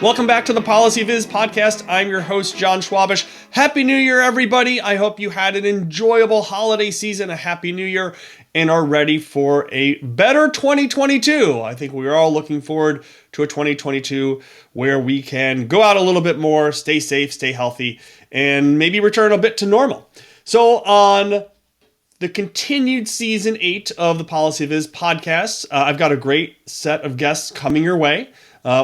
Welcome back to the PolicyViz podcast. I'm your host, John Schwabish. Happy New Year, everybody. I hope you had an enjoyable holiday season, a happy New Year, and are ready for a better 2022. I think we are all looking forward to a 2022 where we can go out a little bit more, stay safe, stay healthy, and maybe return a bit to normal. So on the continued season 8 of the PolicyViz podcast, I've got a great set of guests coming your way.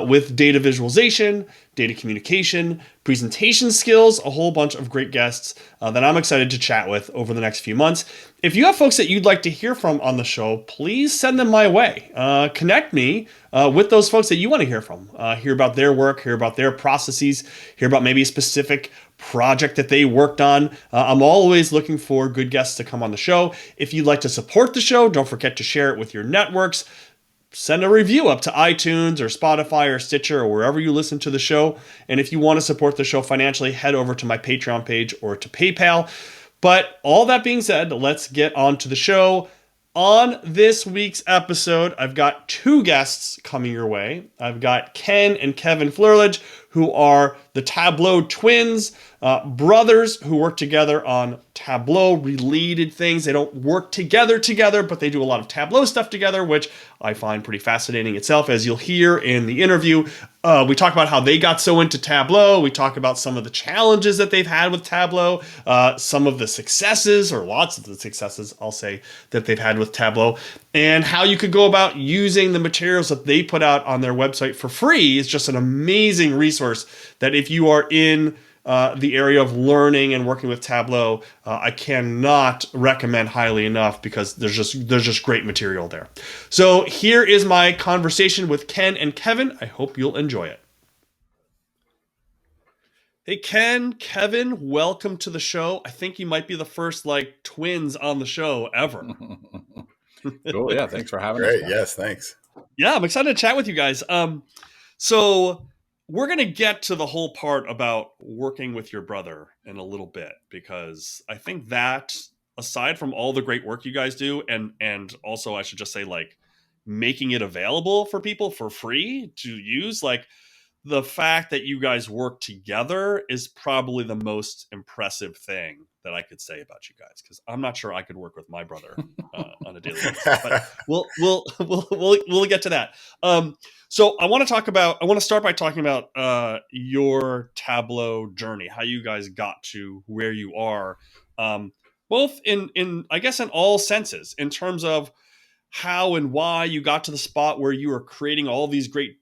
With data visualization, data communication, presentation skills, a whole bunch of great guests that I'm excited to chat with over the next few months. If you have folks that you'd like to hear from on the show, please send them my way. Connect me with those folks that you want to hear from. Hear about their work, hear about their processes, hear about maybe a specific project that they worked on. I'm always looking for good guests to come on the show. If you'd like to support the show, don't forget to share it with your networks. Send a review up to iTunes or Spotify or Stitcher or wherever you listen to the show. And if you want to support the show financially, head over to my Patreon page or to PayPal. But all that being said, let's get on to the show. On this week's episode, I've got two guests coming your way. I've got Ken and Kevin Flerlage, who are the Tableau Twins, brothers who work together on Tableau-related things. They don't work together, but they do a lot of Tableau stuff together, which I find pretty fascinating itself. As you'll hear in the interview, we talk about how they got so into Tableau. We talk about some of the challenges that they've had with Tableau, some of the successes, or lots of the successes, I'll say, that they've had with Tableau, and how you could go about using the materials that they put out on their website for free. Is just an amazing resource that if you are in the area of learning and working with Tableau, I cannot recommend highly enough, because there's just great material there. So here is my conversation with Ken and Kevin. I hope you'll enjoy it. Hey, Ken, Kevin, welcome to the show. I think you might be the first twins on the show ever. Cool. Yeah. Thanks for having us. Great. Yes. Thanks. Yeah, I'm excited to chat with you guys. So we're going to get to the whole part about working with your brother in a little bit, because I think that, aside from all the great work you guys do, and also I should just say, making it available for people for free to use, the fact that you guys work together is probably the most impressive thing that I could say about you guys, because I'm not sure I could work with my brother on a daily basis. But we'll get to that. So I want to start by talking about your Tableau journey, how you guys got to where you are, both in I guess in all senses, in terms of how and why you got to the spot where you are creating all these great,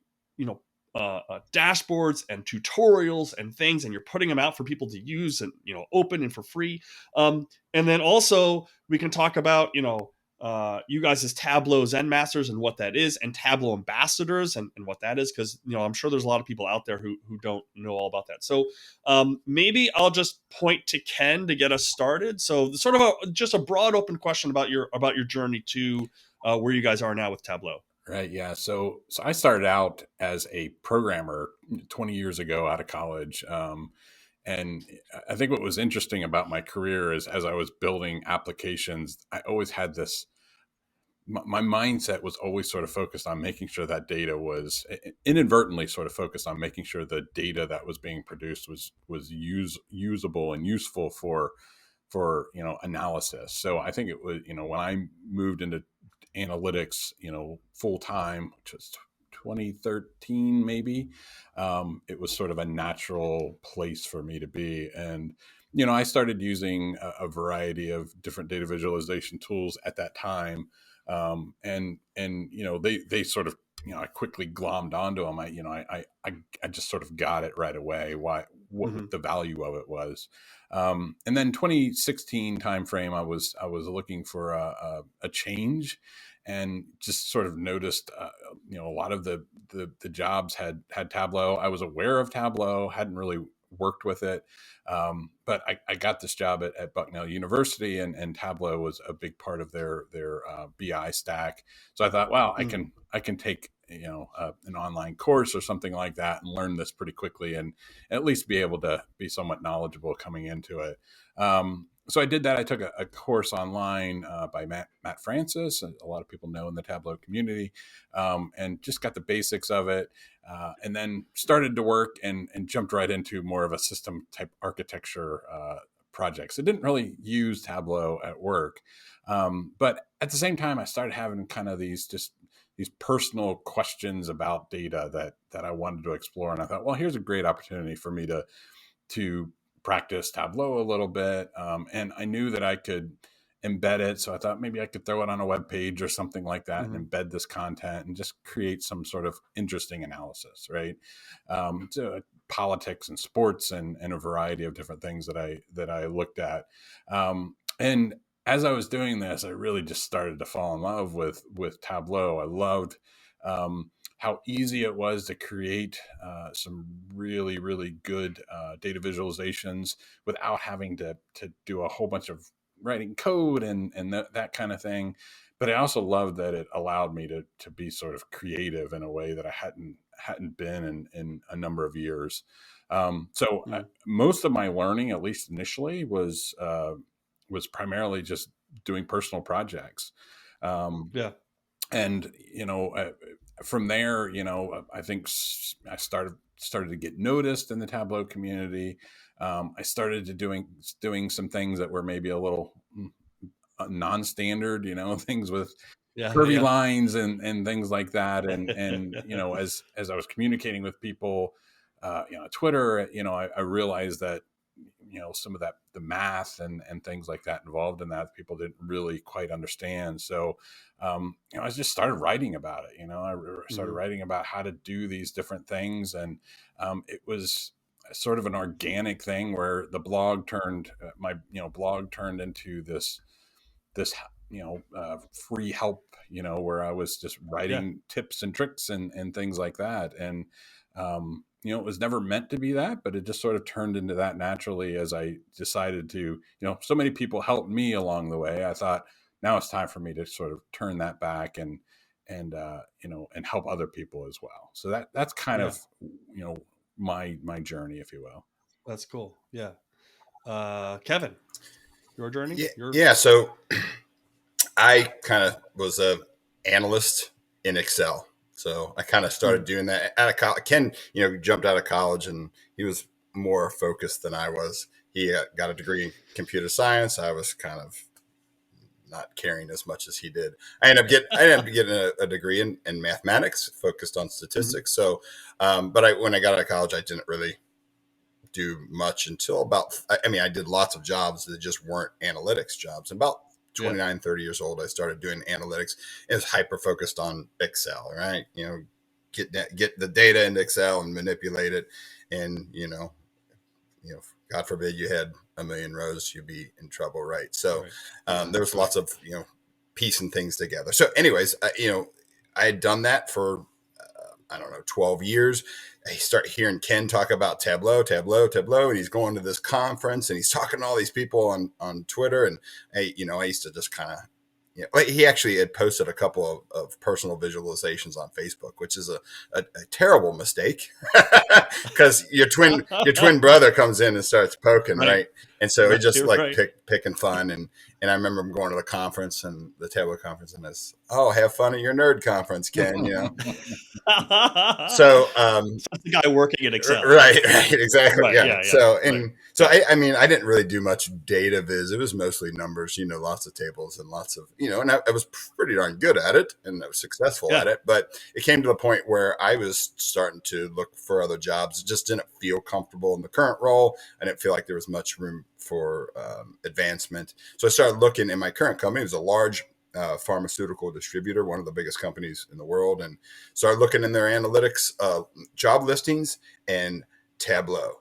dashboards and tutorials and things, and you're putting them out for people to use and, open and for free. And then also we can talk about, you guys as Tableau Zen Masters and what that is, and Tableau Ambassadors and what that is, because, I'm sure there's a lot of people out there who don't know all about that. So maybe I'll just point to Ken to get us started. So sort of just a broad open question about your journey to where you guys are now with Tableau. Right. Yeah. So I started out as a programmer 20 years ago out of college. And I think what was interesting about my career is, as I was building applications, I always had this, my mindset was always sort of focused on making sure that data was inadvertently sort of focused on making sure the data that was being produced was usable and useful for analysis. So I think it was, when I moved into analytics, full time, which was 2013, maybe, it was sort of a natural place for me to be. And, I started using a variety of different data visualization tools at that time. And they sort of, I quickly glommed onto them. I just sort of got it right away, what the value of it was. And then 2016 timeframe, I was looking for a change, and just sort of noticed, a lot of the jobs had Tableau. I was aware of Tableau, hadn't really worked with it. But I got this job at Bucknell University, and Tableau was a big part of their BI stack. So I thought, wow, I can take an online course or something like that and learn this pretty quickly, and at least be able to be somewhat knowledgeable coming into it. so I did that. I took a course online by Matt Francis, a lot of people know in the Tableau community, and just got the basics of it, and then started to work and jumped right into more of a system type architecture projects. I didn't really use Tableau at work, but at the same time, I started having kind of these personal questions about data that I wanted to explore, and I thought, well, here's a great opportunity for me to practice Tableau a little bit. And I knew that I could embed it. So I thought maybe I could throw it on a web page or something like that and embed this content and just create some sort of interesting analysis, right? So politics and sports and a variety of different things that I looked at. And as I was doing this, I really just started to fall in love with Tableau. I loved how easy it was to create some really, really good data visualizations without having to do a whole bunch of writing code and that kind of thing. But I also loved that it allowed me to be sort of creative in a way that I hadn't been in a number of years. Most of my learning, at least initially, was primarily just doing personal projects. And, from there, I think I started to get noticed in the Tableau community. I started to doing some things that were maybe a little non-standard, things with curvy lines and things like that. And as I was communicating with people, Twitter, I realized that, some of the math and things like that involved in that people didn't really quite understand. So, I just started writing about it. I started writing about how to do these different things. And it was sort of an organic thing where the blog turned into this free help, where I was just writing tips and tricks and things like that. And, it was never meant to be that, but it just sort of turned into that naturally as I decided to, so many people helped me along the way. I thought now it's time for me to sort of turn that back and help other people as well. So that's kind of, my journey, if you will. That's cool. Yeah. Kevin, your journey? Yeah. So I kind of was a analyst in Excel. So I kind of started doing that out of college. Ken, jumped out of college and he was more focused than I was. He got a degree in computer science. I was kind of not caring as much as he did. I ended up getting a degree in mathematics, focused on statistics. So, but when I got out of college, I didn't really do much until I did lots of jobs that just weren't analytics jobs. And about 29, 30 years old, I started doing analytics. It was hyper focused on Excel, right? Get the data into Excel and manipulate it. And, God forbid you had a million rows, you'd be in trouble, right? So there was lots of, piecing things together. So anyways, I had done that for, 12 years. I start hearing Ken talk about Tableau, and he's going to this conference and he's talking to all these people on Twitter. And I used to just kind of, he actually had posted a couple of personal visualizations on Facebook, which is a terrible mistake because your twin brother comes in and starts poking, right? And so it just picking fun. And I remember him going to the conference and the Tableau conference, and it's, have fun at your nerd conference, Ken. So that's the guy working at Excel, right, exactly, So I didn't really do much data viz. It was mostly numbers, lots of tables and lots of, and I was pretty darn good at it and I was successful at it. But it came to the point where I was starting to look for other jobs. It just didn't feel comfortable in the current role. I didn't feel like there was much room for advancement. So I started looking in my current company. It was a large pharmaceutical distributor, one of the biggest companies in the world, and started looking in their analytics job listings and Tableau.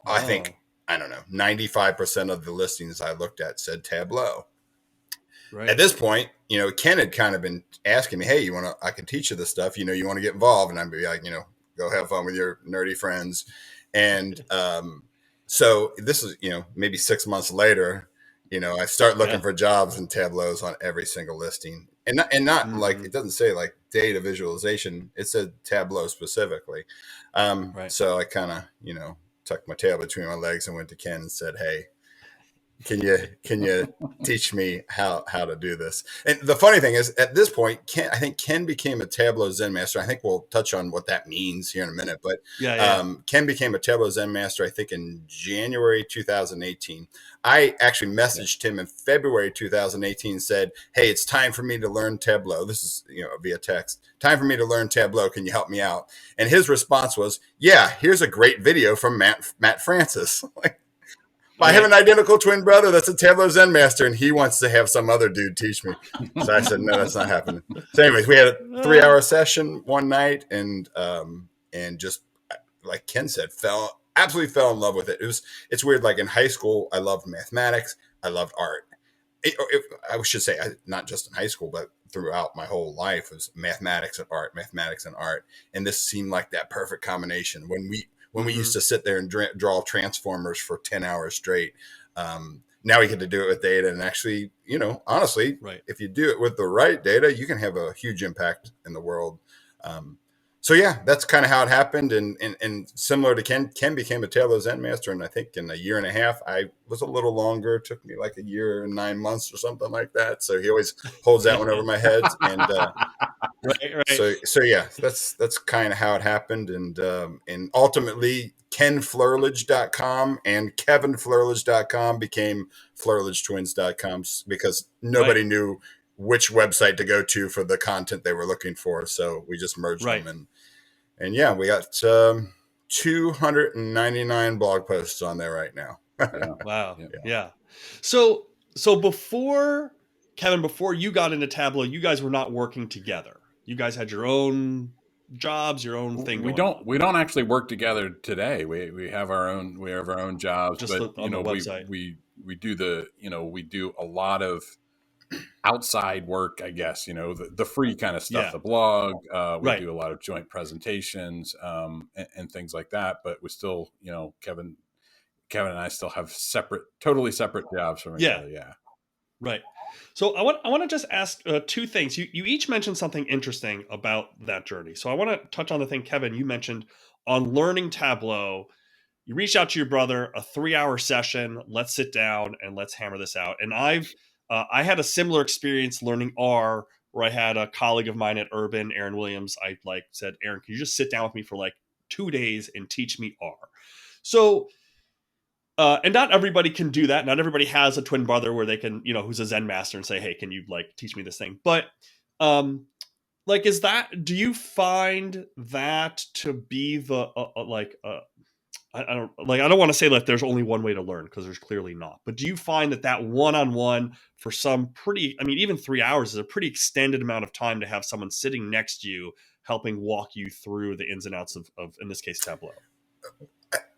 I think, 95% of the listings I looked at said Tableau. Right. At this point, Ken had kind of been asking me, hey, I can teach you this stuff, you want to get involved. And I'd be like, go have fun with your nerdy friends. And so this is, maybe 6 months later, I start looking for jobs and Tableaus on every single listing, and not like, it doesn't say like data visualization. It said Tableau specifically. So I kind of, tucked my tail between my legs and went to Ken and said, hey, can you teach me how to do this? And the funny thing is, at this point, I think Ken became a Tableau Zen Master. I think we'll touch on what that means here in a minute. But Ken became a Tableau Zen Master, I think, in January 2018. I actually messaged him in February 2018, said, "Hey, it's time for me to learn Tableau." This is via text. "Time for me to learn Tableau. Can you help me out?" And his response was, "Yeah, here's a great video from Matt Francis." Like, I have an identical twin brother that's a Tableau Zen Master, and he wants to have some other dude teach me. So I said, no, that's not happening. So anyways, we had a 3-hour session one night, and just like Ken said, absolutely fell in love with it. It's weird. Like in high school, I loved mathematics. I loved art. I should say not just in high school, but throughout my whole life was mathematics and art. And this seemed like that perfect combination when we used to sit there and draw transformers for 10 hours straight. Now we get to do it with data, and actually, honestly, if you do it with the right data, you can have a huge impact in the world. So yeah, that's kind of how it happened. And similar to Ken became a Tableau Zen Master, and I think in a year and a half, I was a little longer. It took me like a year and 9 months or something like that. So he always holds that one over my head. And right. So yeah, that's kind of how it happened. And ultimately, KenFlerlidge.com and KevinFlerlidge.com became FlerlageTwins.com because nobody knew which website to go to for the content they were looking for. So we just merged them. And yeah, we got 299 blog posts on there right now. Wow. Yeah. So before, Kevin, before you got into Tableau, you guys were not working together. You guys had your own jobs, your own thing. We don't actually work together today. We have our own jobs, just but on the website. we do we do a lot of outside work, I guess, the free kind of stuff, the blog, we do a lot of joint presentations, and things like that, but we still, Kevin and I still have totally separate jobs from each other. Yeah. Right. So I want to just ask two things. You each mentioned something interesting about that journey. So I want to touch on the thing, Kevin, you mentioned on learning Tableau. You reached out to your brother, a 3-hour session. Let's sit down and let's hammer this out. And I had a similar experience learning R, where I had a colleague of mine at Urban, Aaron Williams. I said, Aaron, can you just sit down with me for 2 days and teach me R? So, and not everybody can do that. Not everybody has a twin brother where they can, who's a Zen master and say, hey, can you teach me this thing? But do you find that to be the I don't want to say that there's only one way to learn, because there's clearly not. But do you find that one-on-one for some even 3 hours is a pretty extended amount of time to have someone sitting next to you helping walk you through the ins and outs of in this case, Tableau?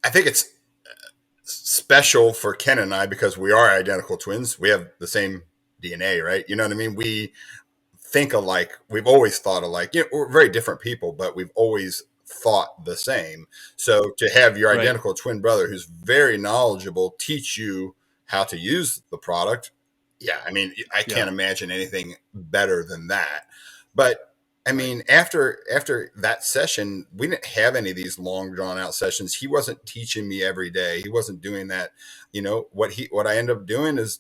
I think it's special for Ken and I because we are identical twins. We have the same DNA, right? You know what I mean? We think alike. We've always thought alike. We're very different people, but we've always thought the same. So to have your identical twin brother who's very knowledgeable teach you how to use the product, I can't imagine anything better than that. But after that session, we didn't have any of these long drawn out sessions. He wasn't teaching me every day. He wasn't doing that. What I ended up doing is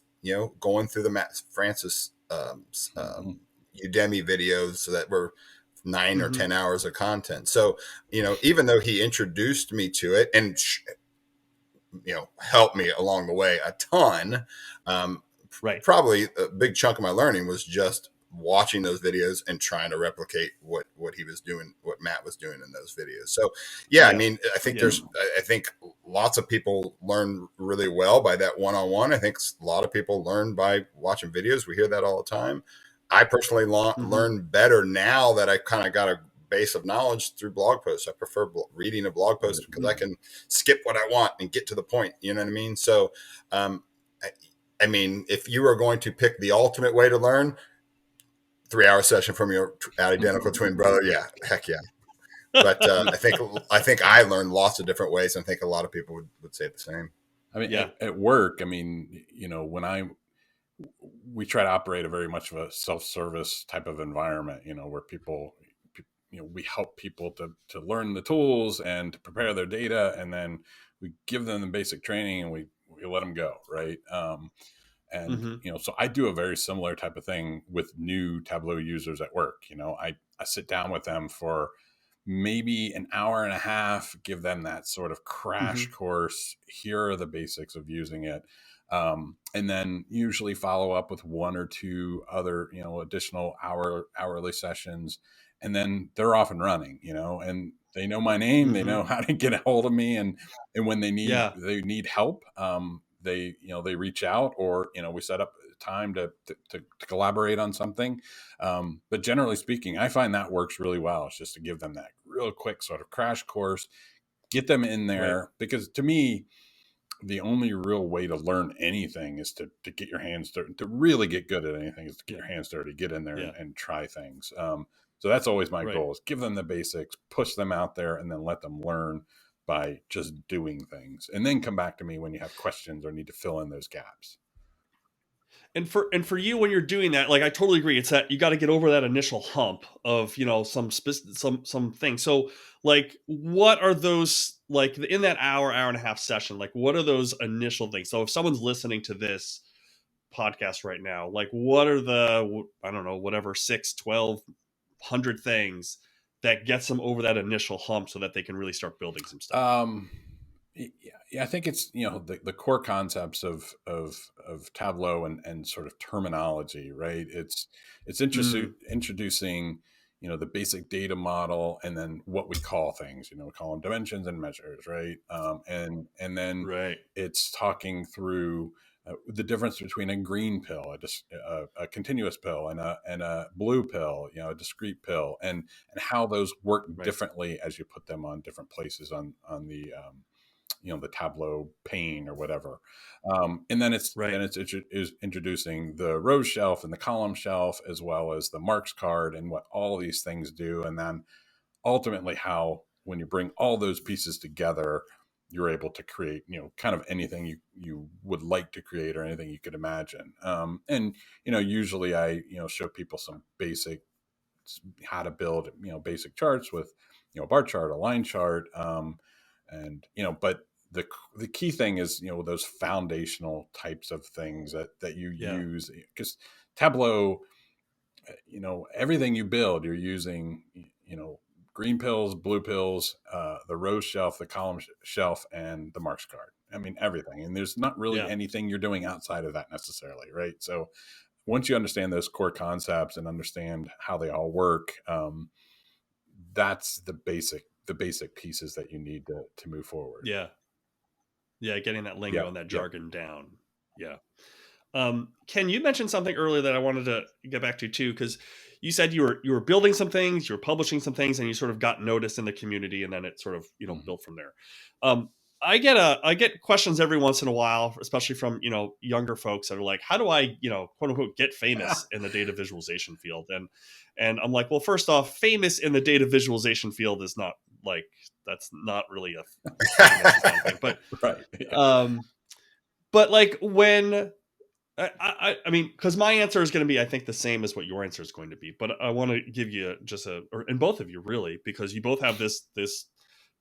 going through the Matt Francis Udemy videos that were 9 or 10 hours of content. So, even though he introduced me to it and, helped me along the way a ton, probably a big chunk of my learning was just watching those videos and trying to replicate what he was doing, what Matt was doing in those videos. So, I think I think lots of people learn really well by that one-on-one. I think a lot of people learn by watching videos. We hear that all the time. I personally learn better now that I kind of got a base of knowledge through blog posts. I prefer reading a blog post because I can skip what I want and get to the point. You know what I mean? So, if you are going to pick the ultimate way to learn, 3-hour session from your identical twin brother, heck yeah. But I think I learned lots of different ways, and I think a lot of people would say the same. At work, we try to operate a very much of a self-service type of environment, where people, we help people to learn the tools and to prepare their data. And then we give them the basic training, and we you let them go. Right. And, Mm-hmm. so I do a very similar type of thing with new Tableau users at work. I sit down with them for maybe an hour and a half, give them that sort of Mm-hmm. crash course. Here are the basics of using it. And then usually follow up with one or two other, additional hourly sessions. And then they're off and running, and they know my name, they know Mm-hmm. how to get a hold of me. And when they Yeah. need help, they reach out, or, we set up time to collaborate on something. But generally speaking, I find that works really well. It's just to give them that real quick sort of crash course, get them in Right. there, because to me, the only real way to learn anything is to get your hands dirty. To really get good at anything is to get your hands dirty, get in there Yeah. and try things. So that's always my Right. goal, is give them the basics, push them out there, and then let them learn by just doing things, and then come back to me when you have questions or need to fill in those gaps. And for you, when you're doing that, like, I totally agree. It's that you got to get over that initial hump of, some things. So, like, what are those, like, in that hour and a half session? Like, what are those initial things? So if someone's listening to this podcast right now, like, what are the, I don't know, whatever, 6, 12, 100 things that gets them over that initial hump so that they can really start building some stuff? Yeah, I think it's, the core concepts of Tableau and sort of terminology, right? It's Mm, introducing, the basic data model, and then what we call things. We call them dimensions and measures, right? And then right. it's talking through the difference between a green pill, a continuous pill, and a blue pill, a discrete pill, and how those work Right. differently as you put them on different places on the the Tableau pane or whatever. And then Right. is introducing the row shelf and the column shelf, as well as the marks card, and what all these things do. And then ultimately how, when you bring all those pieces together, you're able to create, kind of anything you would like to create, or anything you could imagine. And, usually I, show people some basic, how to build, basic charts with, a bar chart, a line chart. And, but the key thing is, those foundational types of things that you Yeah. use, because Tableau, everything you build, you're using, green pills, blue pills, the row shelf, the column shelf, and the marks card. I mean, everything. And there's not really Yeah. anything you're doing outside of that necessarily, right? So once you understand those core concepts and understand how they all work, that's the basic pieces that you need to move forward. Yeah. Yeah. Getting that lingo Yep. and that Yep. jargon down. Yeah. Ken, you mentioned something earlier that I wanted to get back to too, because you said you were building some things, you were publishing some things, and you sort of got noticed in the community, and then it sort of Mhm. built from there. Um, I get questions every once in a while, especially from younger folks that are like, how do I quote unquote get famous in the data visualization field? And I'm like, well, first off, famous in the data visualization field is not like, that's not really a famous is not a thing, Right. Yeah. um, but like when I mean, because my answer is going to be, I think, the same as what your answer is going to be. But I want to give you and both of you really, because you both have this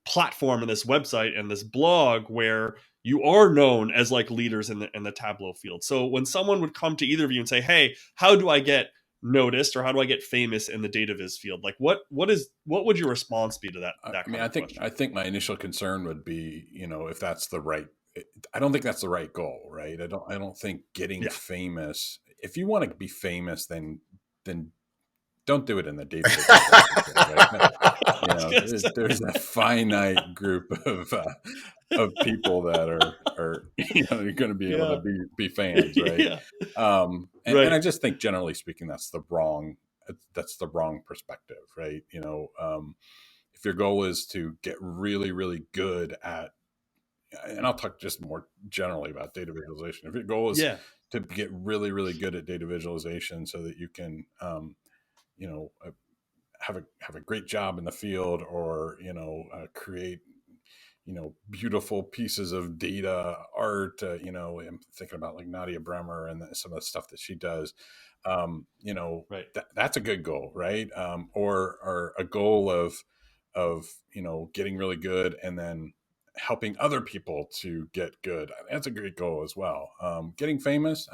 platform and this website and this blog where you are known as like leaders in the Tableau field. So when someone would come to either of you and say, "Hey, how do I get noticed, or how do I get famous in the data viz field?" Like, what would your response be to that I mean, kind I of think question? I think my initial concern would be, if that's the right. I don't think that's the right goal, right? I don't think getting Yeah, famous. If you want to be famous, then don't do it in the data visualization field, right? I was gonna say. There's a finite group of people that are going to be able to Yeah, be fans, right? yeah, And right. I just think, generally speaking, that's the wrong perspective, right? If your goal is to get really, really good at, and I'll talk just more generally about data visualization. If your goal is Yeah, to get really, really good at data visualization, so that you can, you know, uh, have a great job in the field, or create, beautiful pieces of data art. I'm thinking about like Nadia Bremer and some of the stuff that she does. right. That's a good goal, right? Or a goal of getting really good, and then helping other people to get good. That's a great goal as well. Getting famous.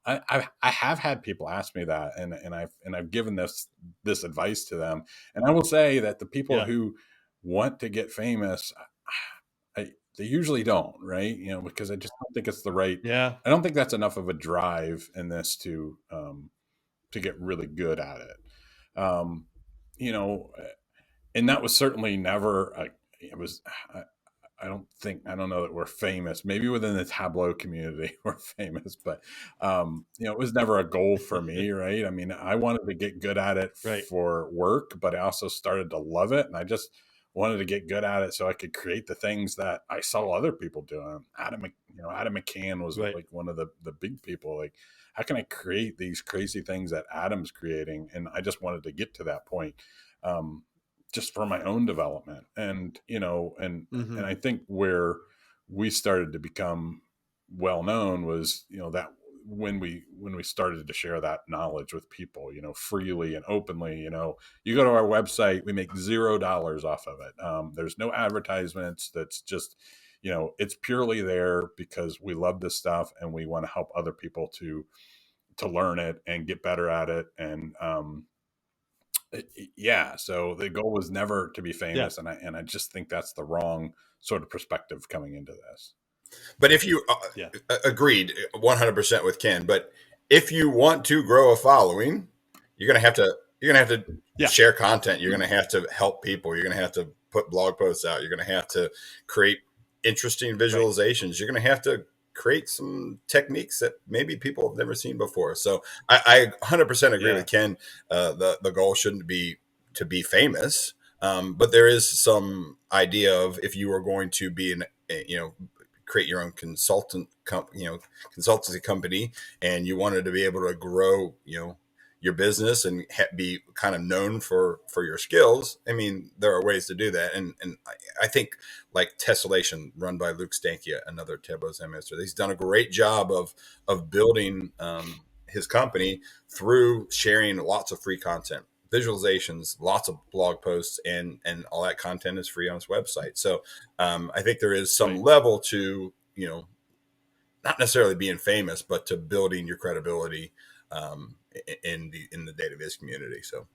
I have had people ask me that, and I've given this advice to them, and I will say that the people Yeah. who want to get famous, they usually don't, right? Because I just don't think it's the right. Yeah. I don't think that's enough of a drive in this to get really good at it. And that was certainly never. It was. I don't know that we're famous. Maybe within the Tableau community we're famous, but it was never a goal for me, right? I mean, I wanted to get good at it Right. for work, but I also started to love it, and I just wanted to get good at it so I could create the things that I saw other people doing. Adam McCann was Right. like one of the big people. Like, how can I create these crazy things that Adam's creating? And I just wanted to get to that point. Just for my own development. And I think where we started to become well known was, that when we started to share that knowledge with people, freely and openly. You go to our website, we make $0 off of it. There's no advertisements. That's just, it's purely there because we love this stuff and we want to help other people to learn it and get better at it. And so the goal was never to be famous, and I just think that's the wrong sort of perspective coming into this. But if you agreed 100% with Ken, but if you want to grow a following, you're gonna have to share content. You're gonna have to help people. You're gonna have to put blog posts out. You're gonna have to create interesting visualizations. Right. You're gonna have to create some techniques that maybe people have never seen before. So I 100% agree with Ken. The goal shouldn't be to be famous, but there is some idea of if you are going to be create your own consultancy company, and you wanted to be able to grow, your business and be kind of known for your skills. I mean, there are ways to do that. And I think like Tessellation, run by Luke Stankia, another Tableau Zen Master, he's done a great job of building his company through sharing lots of free content, visualizations, lots of blog posts, and all that content is free on his website. So I think there is some level to, not necessarily being famous, but to building your credibility in the DataViz community. So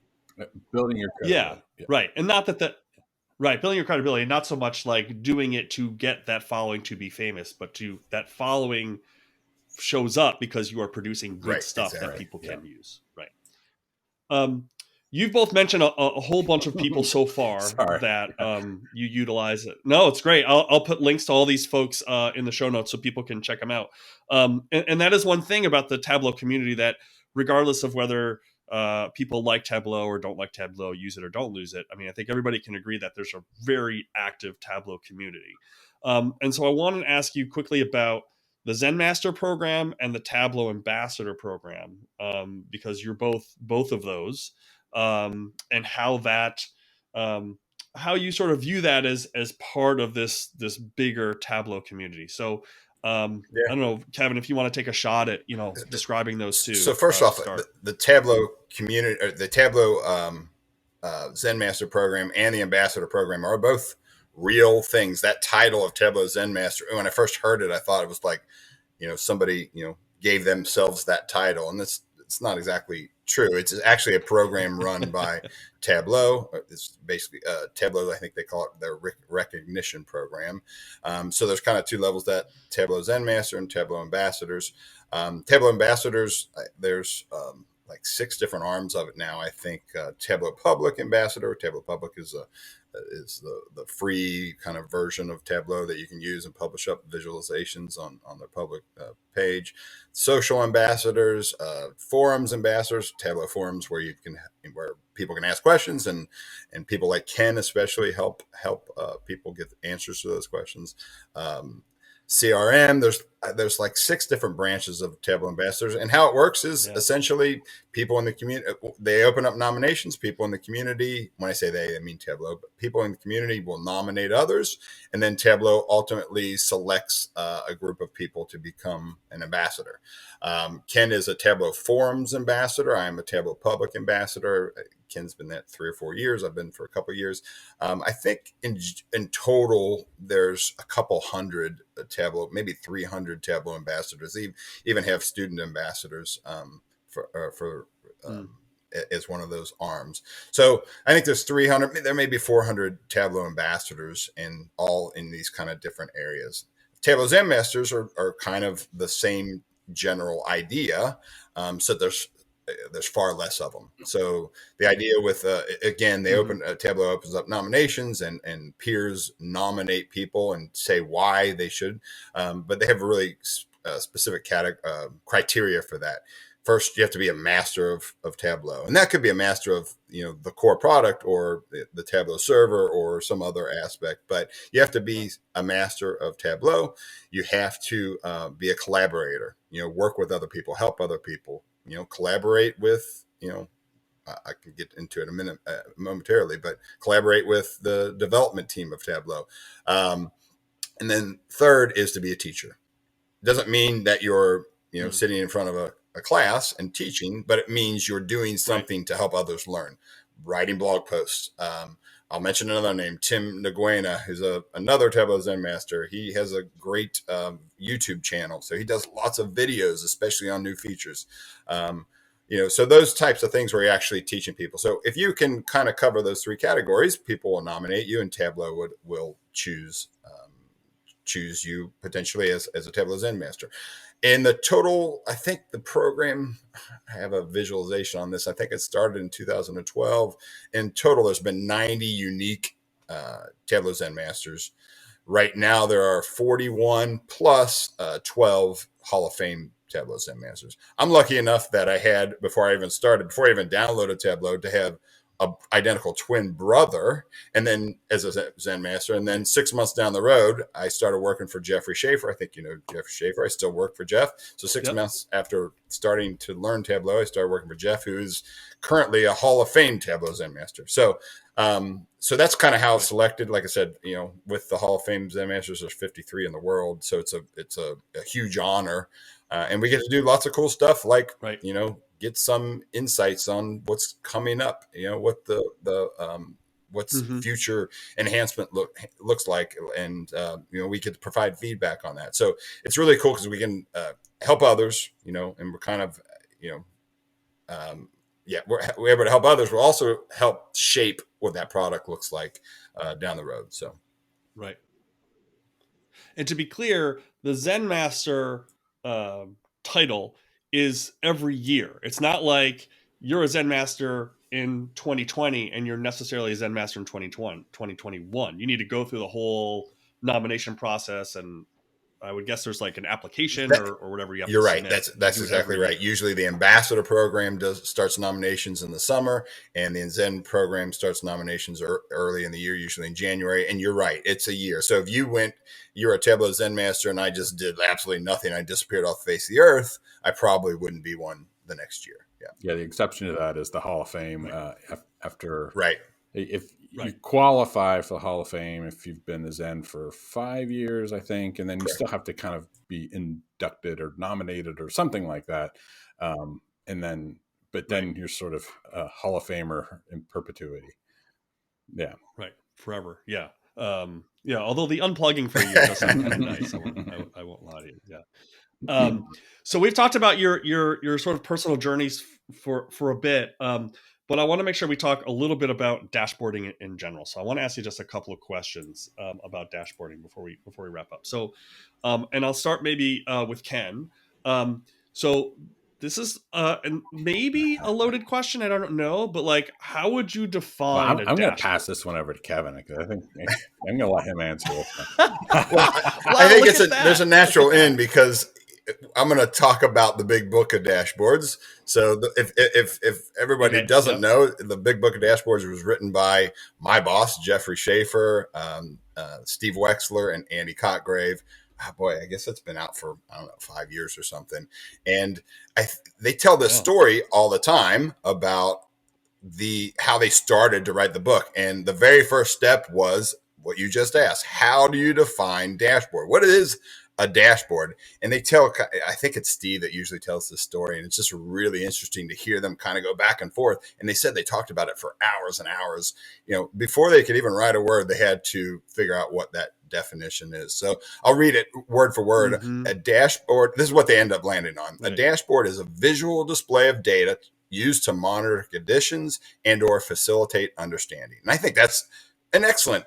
building your credibility. Right. And not that building your credibility, not so much like doing it to get that following to be famous, but to that following shows up because you are producing good stuff that people can use. Right. You've both mentioned a whole bunch of people so far that you utilize it. No, it's great. I'll put links to all these folks in the show notes so people can check them out. And that is one thing about the Tableau community, that regardless of whether people like Tableau or don't like Tableau, use it or don't use it, I mean, I think everybody can agree that there's a very active Tableau community. And so I wanted to ask you quickly about the Zen Master program and the Tableau Ambassador program, because you're both of those. And how that, how you sort of view that as part of this bigger Tableau community. So I don't know, Kevin, if you want to take a shot at describing those two. So first off, the Tableau community, or the Tableau Zen Master program and the Ambassador program are both real things. That title of Tableau Zen Master, when I first heard it, I thought it was like, somebody gave themselves that title, and it's not exactly true. It's actually a program run by Tableau. It's basically Tableau, I think they call it their recognition program. So there's kind of two levels, that Tableau Zen Master and Tableau Ambassadors. Tableau Ambassadors, there's like 6 different arms of it now. I think Tableau Public Ambassador. Tableau Public is the free kind of version of Tableau that you can use and publish up visualizations on the public page. Social ambassadors, forums ambassadors, Tableau forums where people can ask questions, and people like Ken especially help people get answers to those questions. CRM, there's there's like 6 different branches of Tableau ambassadors, and how it works is essentially people in the community, they open up nominations. People in the community, when I say they, I mean Tableau, but people in the community will nominate others, and then Tableau ultimately selects a group of people to become an ambassador. Ken is a Tableau Forums ambassador. I am a Tableau Public Ambassador. Ken's been that 3 or 4 years. I've been for a couple of years. I think in total, there's a couple hundred Tableau, maybe 300 Tableau ambassadors. They even have student ambassadors as one of those arms. So I think there's 300, there may be 400 Tableau ambassadors, and all in these kind of different areas. Tableau Zen Masters are kind of the same general idea. So there's far less of them. So the idea with, again, they Tableau opens up nominations, and peers nominate people and say why they should. But they have a really specific criteria for that. First, you have to be a master of Tableau, and that could be a master of, the core product or the Tableau server or some other aspect. But you have to be a master of Tableau. You have to be a collaborator. Work with other people, help other people. Collaborate with, I can get into it a minute momentarily, but collaborate with the development team of Tableau. And then third is to be a teacher. Doesn't mean that you're, sitting in front of a class and teaching, but it means you're doing something to help others learn. Writing blog posts. I'll mention another name, Tim Nguyen, who's another Tableau Zen Master. He has a great YouTube channel. So he does lots of videos, especially on new features. So those types of things where you're actually teaching people. So if you can kind of cover those 3 categories, people will nominate you, and Tableau will choose you potentially as a Tableau Zen Master. In the total, I think the program, I have a visualization on this. I think it started in 2012. In total, there's been 90 unique Tableau Zen Masters. Right now, there are 41 plus 12 Hall of Fame Tableau Zen Masters. I'm lucky enough that I had, before I even downloaded Tableau, to have a identical twin brother, and then as a Zen Master. And then 6 months down the road, I started working for Jeffrey Shaffer. I think you know Jeffrey Shaffer. I still work for Jeff. So 6 months after starting to learn Tableau, I started working for Jeff, who is currently a Hall of Fame Tableau Zen Master. So that's kind of how it's selected. Like I said, with the Hall of Fame Zen Masters, there's 53 in the world. So it's a huge honor. And we get to do lots of cool stuff, like, get some insights on what's coming up, what what's future enhancement looks like. And, we get to provide feedback on that. So it's really cool because we can help others, and we're kind of, we're able to help others. We'll also help shape what that product looks like down the road. So. Right. And to be clear, the Zen Master title is every year. It's not like you're a Zen Master in 2020 and you're necessarily a Zen Master in 2021. You need to go through the whole nomination process, and I would guess there's like an application or whatever you have. You're right. That's exactly right. Usually the ambassador program starts nominations in the summer, and the Zen program starts nominations early in the year, usually in January. And you're right. It's a year. So if you're a Tableau Zen Master and I just did absolutely nothing, I disappeared off the face of the earth, I probably wouldn't be one the next year. Yeah. The exception to that is the Hall of Fame after. Right. If you qualify for the Hall of Fame, if you've been a Zen for 5 years, I think, and then you still have to kind of be inducted or nominated or something like that. Then you're sort of a Hall of Famer in perpetuity. Yeah. Right. Forever. Yeah. Although the unplugging for a year does sound kind of nice. I won't lie to you. Yeah. So we've talked about your sort of personal journeys for a bit. But I want to make sure we talk a little bit about dashboarding in general. So I want to ask you just a couple of questions about dashboarding before we wrap up. So, and I'll start maybe with Ken. So this is maybe a loaded question. I don't know, but like, how would you define? I'm going to pass this one over to Kevin because I think I'm going to let him answer it. I think there's a natural end because I'm going to talk about the big book of dashboards. So if everybody doesn't know, the big book of dashboards was written by my boss, Jeffrey Shaffer, Steve Wexler, and Andy Cotgrave. boy, I guess it's been out for, I don't know, 5 years or something. And they tell this story all the time about how they started to write the book. And the very first step was what you just asked. How do you define dashboard? What is a dashboard? And they tell, I think it's Steve that usually tells this story. And it's just really interesting to hear them kind of go back and forth. And they said they talked about it for hours and hours. Before they could even write a word, they had to figure out what that definition is. So I'll read it word for word. Mm-hmm. A dashboard, this is what they end up landing on. Right. A dashboard is a visual display of data used to monitor conditions and or facilitate understanding. And I think that's an excellent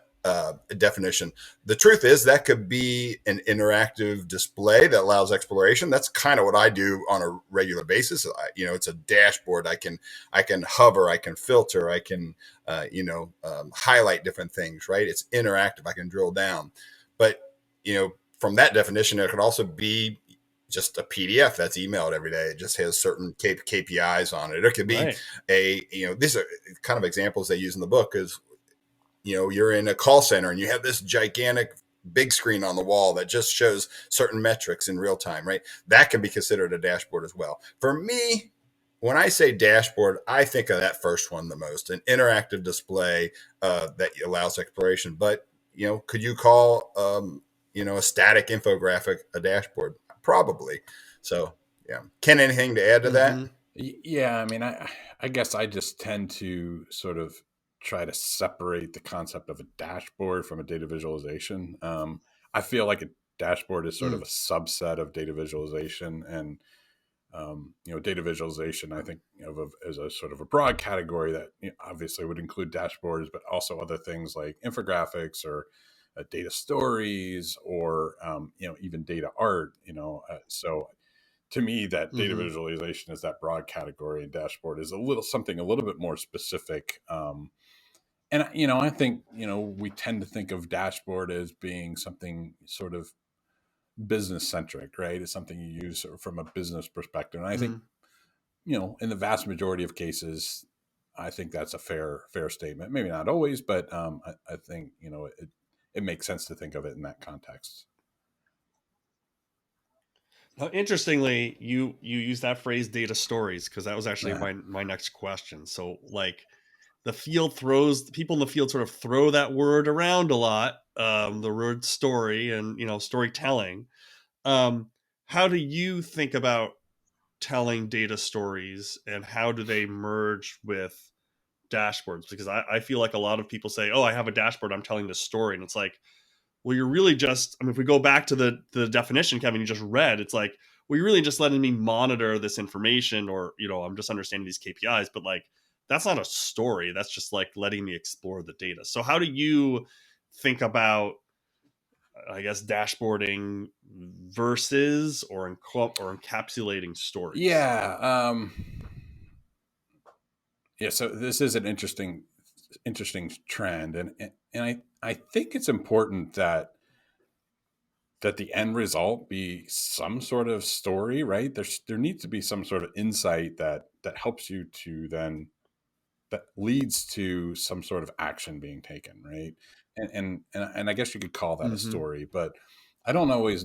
definition. The truth is that could be an interactive display that allows exploration. That's kind of what I do on a regular basis. It's a dashboard. I can hover, I can filter, I can highlight different things, right? It's interactive. I can drill down. But from that definition, it could also be just a PDF that's emailed every day. It just has certain KPIs on it. It could be these are kind of examples they use in the book is, you're in a call center and you have this gigantic big screen on the wall that just shows certain metrics in real time, right? That can be considered a dashboard as well. For me, when I say dashboard, I think of that first one the most, an interactive display that allows exploration. But, could you call, a static infographic a dashboard? Probably. So, yeah. Ken, anything to add to that? Yeah. I mean, I guess I just tend to sort of try to separate the concept of a dashboard from a data visualization. I feel like a dashboard is sort of a subset of data visualization, and data visualization I think of as a sort of a broad category that obviously would include dashboards, but also other things like infographics or data stories or even data art. So to me, that data visualization is that broad category, and dashboard is something a little bit more specific. And I think we tend to think of dashboard as being something sort of business centric, right? It's something you use from a business perspective. And I think in the vast majority of cases, I think that's a fair statement. Maybe not always, but I think it makes sense to think of it in that context. Now, interestingly, you use that phrase data stories, because that was actually my next question. So people in the field sort of throw that word around a lot, the word story and, storytelling. How do you think about telling data stories, and how do they merge with dashboards? Because I feel like a lot of people say, I have a dashboard, I'm telling this story. And it's like, well, you're really just, if we go back to the definition, Kevin, you just read, it's like, well, you're really just letting me monitor this information, or, I'm just understanding these KPIs, but like, that's not a story. That's just like letting me explore the data. So how do you think about, I guess, dashboarding versus or encapsulating stories? Yeah. So this is an interesting trend. And I think it's important that the end result be some sort of story, right? There needs to be some sort of insight that helps you to then, that leads to some sort of action being taken, right? And I guess you could call that a story, but I don't always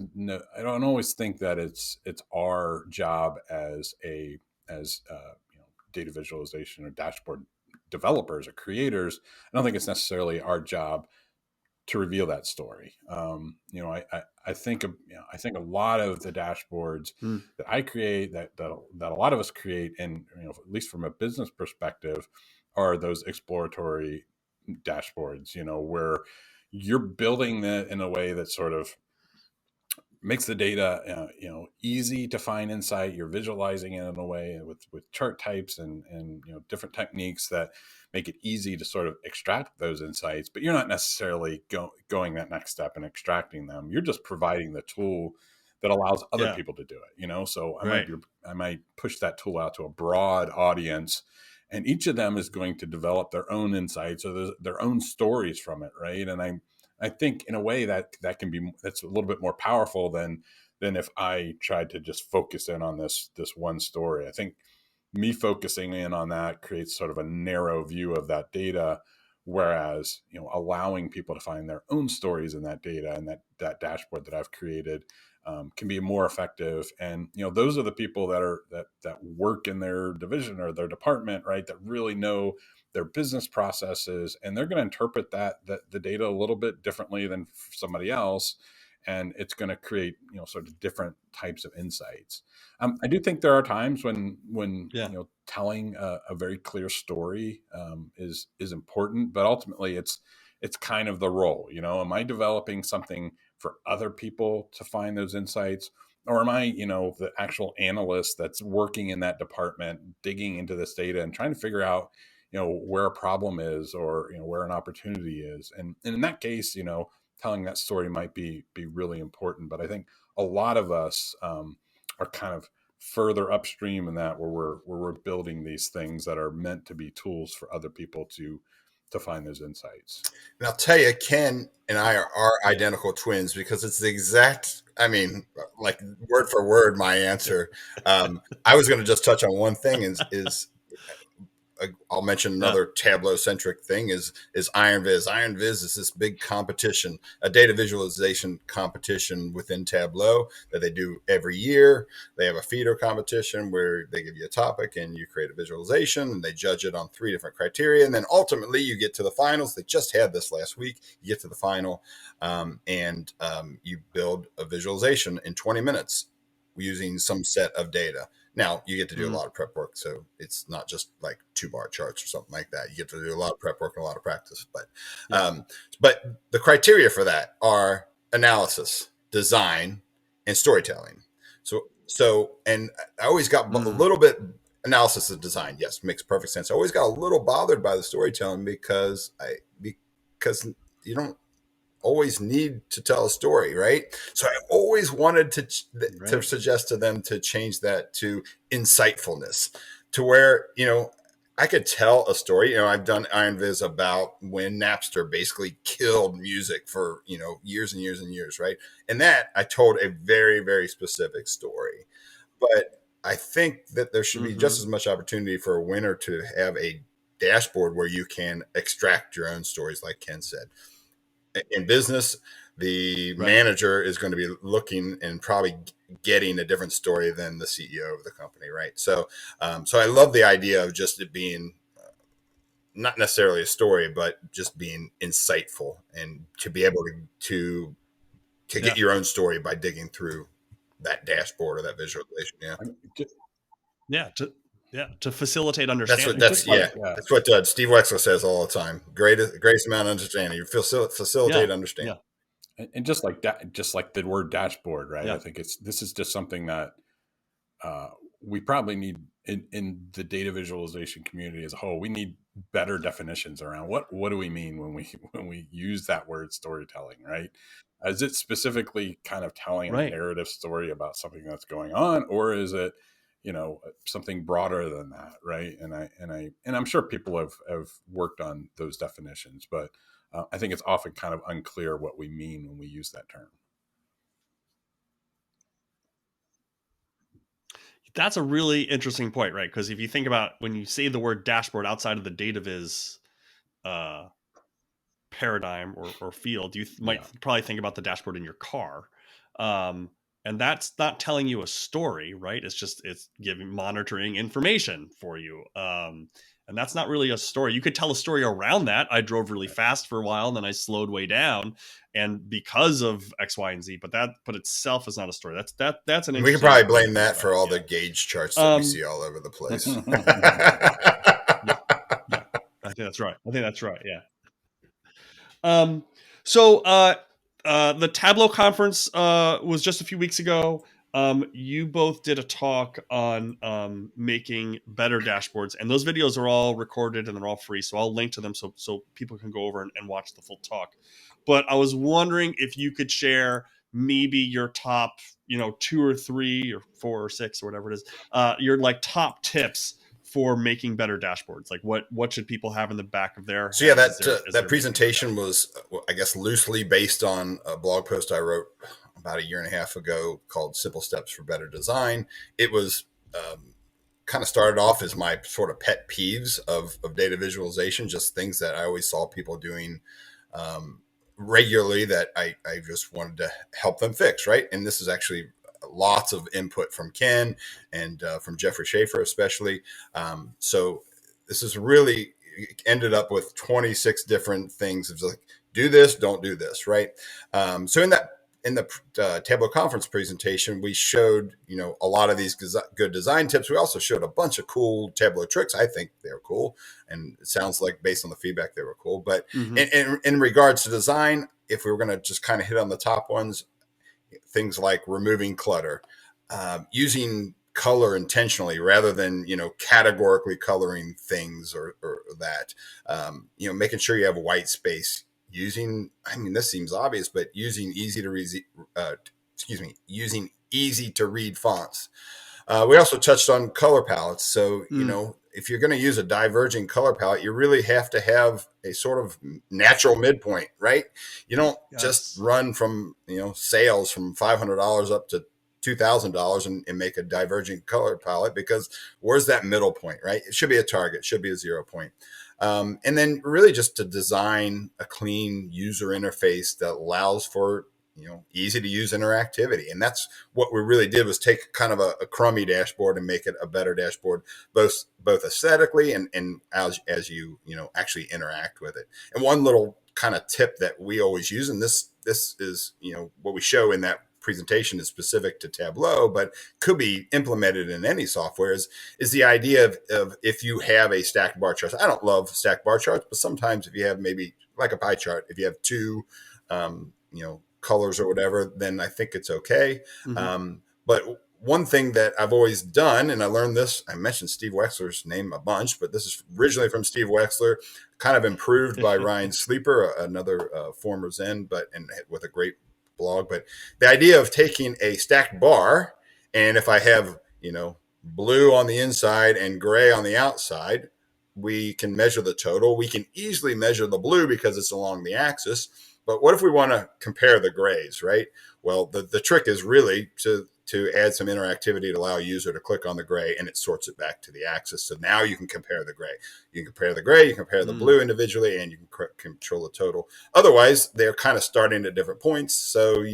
think that it's our job as data visualization or dashboard developers or creators. I don't think it's necessarily our job to reveal that story. I think a lot of the dashboards that I create, that a lot of us create, and at least from a business perspective, are those exploratory dashboards. Where you're building that in a way that sort of makes the data easy to find insight. You're visualizing it in a way with chart types and different techniques that make it easy to sort of extract those insights, but you're not necessarily going that next step and extracting them. You're just providing the tool that allows other people to do it. So I might push that tool out to a broad audience, and each of them is going to develop their own insights or their own stories from it, right? And I think in a way that's a little bit more powerful than if I tried to just focus in on this one story. I think me focusing in on that creates sort of a narrow view of that data, Whereas, allowing people to find their own stories in that data and that dashboard that I've created can be more effective. And, those are the people that work in their division or their department, right? That really know their business processes, and they're going to interpret the data a little bit differently than somebody else. And it's going to create, sort of different types of insights. I do think there are times when telling a very clear story is important, but ultimately it's kind of the role. Am I developing something for other people to find those insights, or am I, the actual analyst that's working in that department, digging into this data and trying to figure out, where a problem is, or where an opportunity is, and in that case, telling that story might be really important. But I think a lot of us are kind of further upstream in that, where we're building these things that are meant to be tools for other people to find those insights. And I'll tell you, Ken and I are identical twins, because it's the exact, like word for word, my answer. I was going to just touch on one thing is I'll mention another Tableau centric thing is IronViz. IronViz is this big competition, a data visualization competition within Tableau that they do every year. They have a feeder competition where they give you a topic and you create a visualization, and they judge it on 3 different criteria. And then ultimately you get to the finals. They just had this last week. You get to the final and you build a visualization in 20 minutes using some set of data. Now you get to do a lot of prep work, so it's not just like 2-bar charts or something like that. You get to do a lot of prep work and a lot of practice. But the criteria for that are analysis, design, and storytelling. So and I always got a little bit analysis of design. Yes, makes perfect sense. I always got a little bothered by the storytelling because you don't always need to tell a story, right? So I always wanted to suggest to them to change that to insightfulness, to where, I could tell a story. I've done IronViz about when Napster basically killed music for, years and years and years, right? And that I told a very, very specific story. But I think that there should be just as much opportunity for a winner to have a dashboard where you can extract your own stories, like Ken said. In business, the manager is going to be looking and probably getting a different story than the CEO of the company, right? So I love the idea of just it being not necessarily a story, but just being insightful, and to be able to get your own story by digging through that dashboard or that visualization. To facilitate understanding. That's what Steve Wexler says all the time. Greatest amount of understanding. You facilitate understanding. And just like that, just like the word dashboard, right? I think this is just something that we probably need in the data visualization community as a whole. We need better definitions around what do we mean when we use that word storytelling, right? Is it specifically kind of telling a narrative story about something that's going on, or is it something broader than that, right? And I'm sure people have worked on those definitions, but I think it's often kind of unclear what we mean when we use that term. That's a really interesting point, right? Because if you think about when you say the word dashboard outside of the data viz paradigm or field, you might probably think about the dashboard in your car. And that's not telling you a story, right? It's monitoring information for you. And that's not really a story. You could tell a story around that. I drove really fast for a while, and then I slowed way down, and because of X, Y, and Z. But that itself is not a story. That's an. We can probably blame that for all the gauge charts that we see all over the place. I think that's right. Yeah. So the Tableau conference was just a few weeks ago. You both did a talk on making better dashboards, and those videos are all recorded and they're all free. So I'll link to them so people can go over and watch the full talk. But I was wondering if you could share maybe your top, 2 or 3 or 4 or 6 or whatever it is, your like top tips for making better dashboards. Like what should people have in the back of their So that presentation was, I guess, loosely based on a blog post I wrote about a year and a half ago called Simple Steps for Better Design. It was kind of started off as my sort of pet peeves of data visualization, just things that I always saw people doing regularly that I just wanted to help them fix, right? And this is actually lots of input from Ken and from Jeffrey Shaffer especially. So this is really ended up with 26 different things. It's like, do this, don't do this, right? So in the Tableau conference presentation, we showed, a lot of these good design tips. We also showed a bunch of cool Tableau tricks. I think they're cool. And it sounds like based on the feedback, they were cool. But in regards to design, if we were going to just kind of hit on the top ones, things like removing clutter, using color intentionally rather than, categorically coloring things or that, making sure you have white space. Using this seems obvious, but using easy to read fonts. We also touched on color palettes. So, if you're going to use a diverging color palette, you really have to have a sort of natural midpoint, right? You don't just run from, sales from $500 up to $2,000 and make a diverging color palette, because where's that middle point, right? It should be a target, should be a 0 point. And then really just to design a clean user interface that allows for, easy to use interactivity. And that's what we really did, was take kind of a crummy dashboard and make it a better dashboard, both aesthetically and as you actually interact with it. And one little kind of tip that we always use, and this is, what we show in that presentation is specific to Tableau, but could be implemented in any software, is the idea of if you have a stacked bar chart. I don't love stacked bar charts, but sometimes if you have maybe like a pie chart, if you have two, colors or whatever, then I think it's okay. But one thing that I've always done, and I learned this, I mentioned Steve Wexler's name a bunch, but this is originally from Steve Wexler, kind of improved by Ryan Sleeper, another former Zen, and with a great blog. But the idea of taking a stacked bar, and if I have, blue on the inside and gray on the outside, we can measure the total. We can easily measure the blue because it's along the axis. But what if we want to compare the grays, right? Well, the trick is really to add some interactivity to allow a user to click on the gray, and it sorts it back to the axis. So now you can compare the gray. You can compare the gray, you can compare the blue individually, and you can control the total. Otherwise, they're kind of starting at different points. So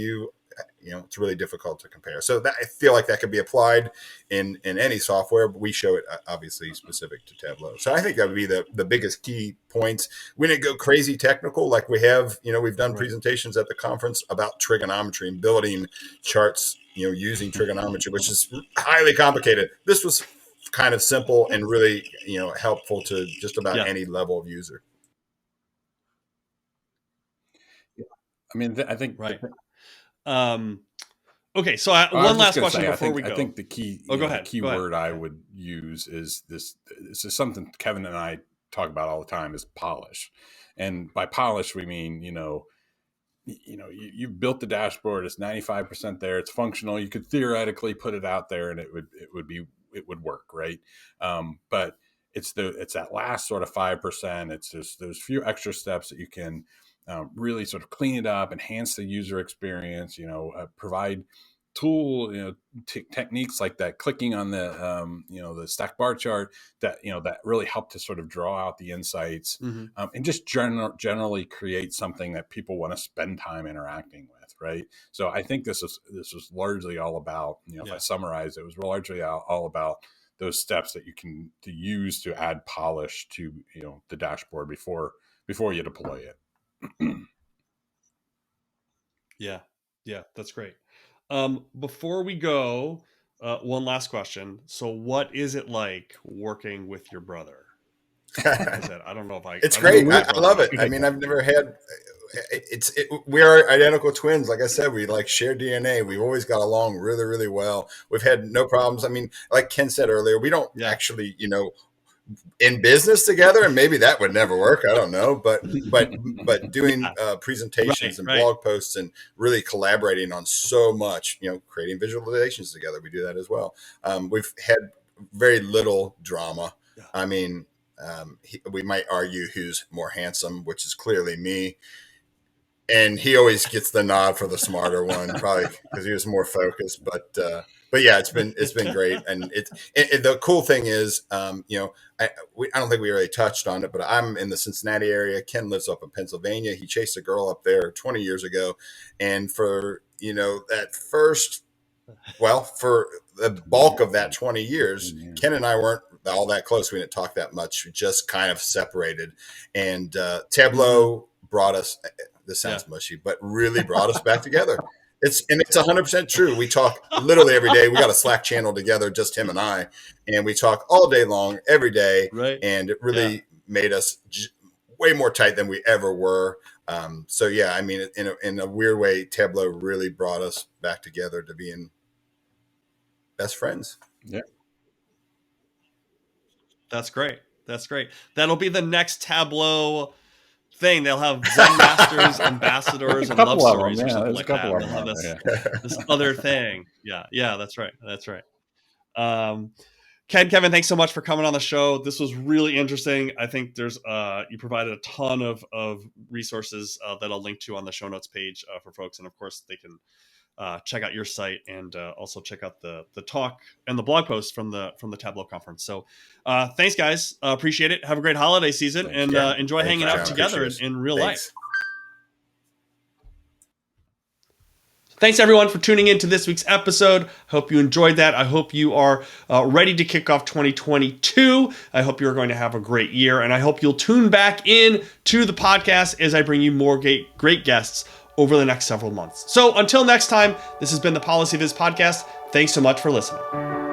it's really difficult to compare. So that, I feel like that could be applied in any software, but we show it obviously specific to Tableau. So I think that would be the biggest key points. We didn't go crazy technical like we have, we've done presentations at the conference about trigonometry and building charts, using trigonometry, which is highly complicated. This was kind of simple and really, helpful to just about any level of user. I think right. Okay, so one last question before we go. I think the key, go ahead. The key word I would use is this. This is something Kevin and I talk about all the time, is polish. And by polish, we mean, you've built the dashboard. It's 95% there. It's functional. You could theoretically put it out there, and it would work, right? But it's that last sort of 5%. It's just those few extra steps that you can really sort of clean it up, enhance the user experience, provide techniques like that, clicking on the stack bar chart that really help to sort of draw out the insights, and just generally create something that people want to spend time interacting with. Right. So I think this was largely all about, if I summarize, it was largely all about those steps that you can use to add polish to, the dashboard before you deploy it. Yeah, that's great. Before we go, one last question. So what is it like working with your brother? I don't know if it's great. I love it. I've never had, we are identical twins. Like I said, we share DNA. We've always got along really, really well. We've had no problems. Like Ken said earlier, we don't actually, in business together, and maybe that would never work. I don't know, but doing presentations and blog posts and really collaborating on so much, creating visualizations together. We do that as well. We've had very little drama. We might argue who's more handsome, which is clearly me. and he always gets the nod for the smarter one, probably because he was more focused. But yeah, it's been great, and the cool thing is, I don't think we really touched on it, but I'm in the Cincinnati area. Ken lives up in Pennsylvania. He chased a girl up there 20 years ago, and for that first, for the bulk of that 20 years, Ken and I weren't all that close. We didn't talk that much. We just kind of separated, and Tableau brought us. This sounds mushy, but really brought us back together. It's 100% true. We talk literally every day. We got a Slack channel together, just him and I, and we talk all day long, every day. Right. And it really made us way more tight than we ever were. So yeah, I mean, in a weird way, Tableau really brought us back together to being best friends. Yeah. That's great. That'll be the next Tableau thing. They'll have Zen Masters, ambassadors, and love stories or something like that. They'll have this other thing. Yeah, that's right. Kevin, thanks so much for coming on the show. This was really interesting. I think there's you provided a ton of resources that I'll link to on the show notes page for folks, and of course they can check out your site and also check out the talk and the blog post from the Tableau conference. So thanks, guys. Appreciate it. Have a great holiday season. Thanks, and enjoy hanging out together in real life. Thanks, everyone, for tuning in to this week's episode. Hope you enjoyed that. I hope you are ready to kick off 2022. I hope you're going to have a great year, and I hope you'll tune back in to the podcast as I bring you more great guests over the next several months. So until next time, this has been the PolicyViz podcast. Thanks so much for listening.